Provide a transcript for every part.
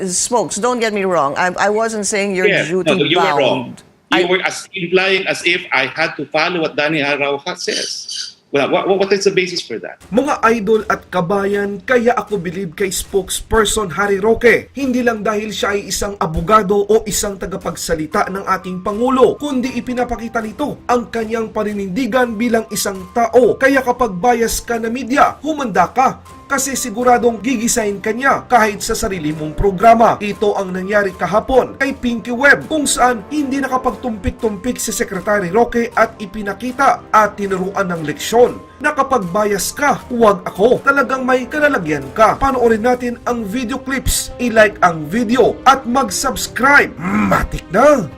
Smokes, don't get me wrong. I wasn't saying you're duty no, you were wrong. bound. You were implying as if I had to follow what Danny Araujo says. Well, what is the basis for that? Mga idol at kabayan, kaya ako bilib kay spokesperson Harry Roque. Hindi lang dahil siya ay isang abogado o isang tagapagsalita ng ating Pangulo, kundi ipinapakita nito ang kanyang paninindigan bilang isang tao. Kaya kapag bias ka na media, humanda ka. Kasi siguradong gigisahin kanya kahit sa sarili mong programa. Ito ang nangyari kahapon kay Pinky Web kung saan hindi nakapagtumpik-tumpik si Secretary Roque at ipinakita at tinuruan ng leksyon na kapag bias ka, huwag ako. Talagang may kalalagyan ka. Panoorin natin ang video clips, i-like ang video at mag-subscribe. Matik na!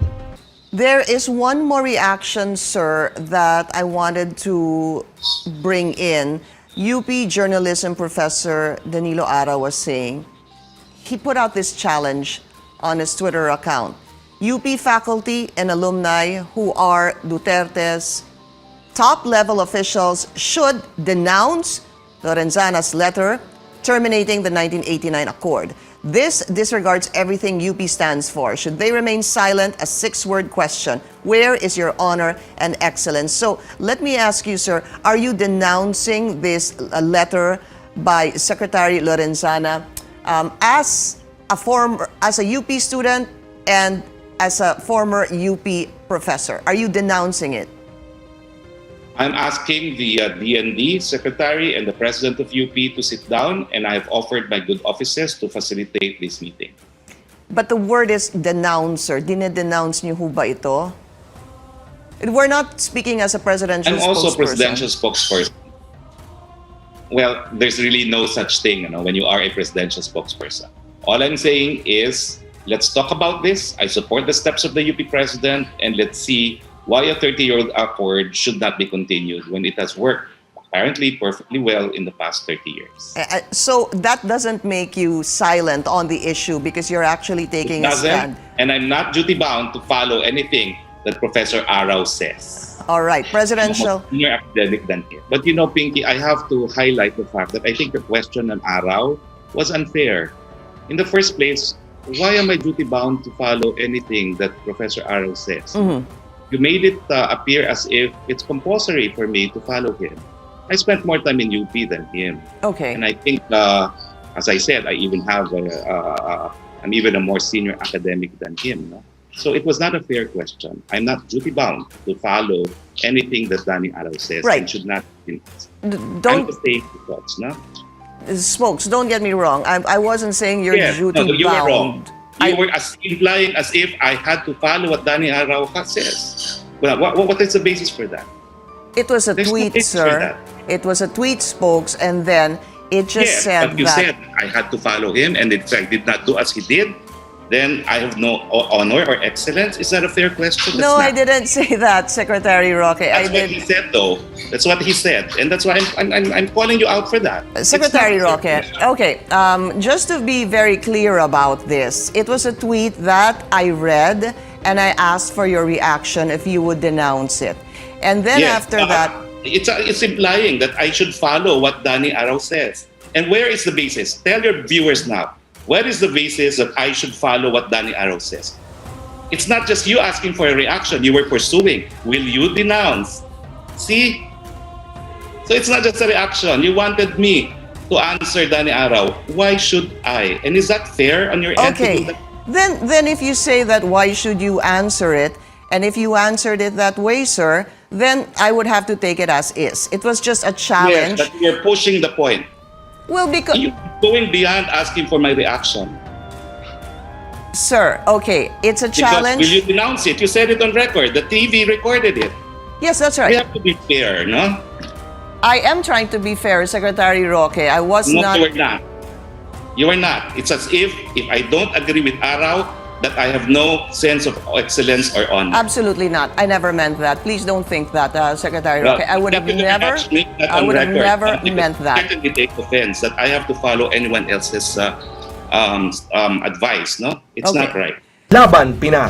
There is one more reaction, sir, that I wanted to bring in. UP journalism professor Danilo Ara was saying, he put out this challenge on his Twitter account. UP faculty and alumni who are Duterte's top-level officials should denounce Lorenzana's letter terminating the 1989 accord. This disregards everything UP stands for. Should they remain silent? A six-word question. Where is your honor and excellence? So let me ask you, sir, are you denouncing this letter by Secretary Lorenzana as a UP student and as a former UP professor? Are you denouncing it? I'm asking the DND secretary and the president of UP to sit down, and I have offered my good offices to facilitate this meeting. But the word is denouncer. Dinedenounce niyo ho ba ito? We're not speaking as a presidential spokesperson. I'm also presidential spokesperson. Well, there's really no such thing, when you are a presidential spokesperson. All I'm saying is, let's talk about this. I support the steps of the UP president, and let's see why a 30-year-old accord should not be continued when it has worked apparently perfectly well in the past 30 years. So that doesn't make you silent on the issue because you're actually taking a stand. And I'm not duty-bound to follow anything that Professor Arau says. All right, presidential. I'm more academic than him. But Pinky, I have to highlight the fact that I think the question on Arau was unfair. In the first place, why am I duty-bound to follow anything that Professor Arau says? Mm-hmm. You made it appear as if it's compulsory for me to follow him. I spent more time in UP than him. Okay. And I think, as I said, I even have I'm even a more senior academic than him. No? So it was not a fair question. I'm not duty-bound to follow anything that Danny Arau says. Right. And should not be. Don't say thoughts, no? Smokes, don't get me wrong. I wasn't saying you're duty-bound. You were wrong. You were implying as if I had to follow what Danny Araujo says. Well, what is the basis for that? It was a tweet, no sir. It was a tweet, Spokes, and then it just said but you said I had to follow him, and in fact did not do as he did. Then I have no honor or excellence. Is that a fair question? No, I didn't say that, Secretary Roque. That's what he said, though. That's what he said, and that's why I'm calling you out for that. Secretary Roque, okay. Just to be very clear about this, it was a tweet that I read, and I asked for your reaction if you would denounce it, and then after that, it's implying that I should follow what Danny Arau says. And where is the basis? Tell your viewers now. Where is the basis that I should follow what Danny Arau says? It's not just you asking for a reaction. You were pursuing. Will you denounce? See? So it's not just a reaction. You wanted me to answer Danny Arau. Why should I? And is that fair on your end? Okay. Then if you say that, why should you answer it? And if you answered it that way, sir, then I would have to take it as is. It was just a challenge. Yes, but you're pushing the point. Well, because you're going beyond asking for my reaction. Sir, okay, it's a challenge. Because will you denounce it? You said it on record. The TV recorded it. Yes, that's right. We have to be fair, no? I am trying to be fair, Secretary Roque. I was not. No, you are not. You are not. It's as if I don't agree with Arau, that I have no sense of excellence or honor. Absolutely not. I never meant that. Please don't think that, Secretary Roque. I would have never meant that. I certainly take offense that I have to follow anyone else's advice, no? It's not right. Laban Pinas.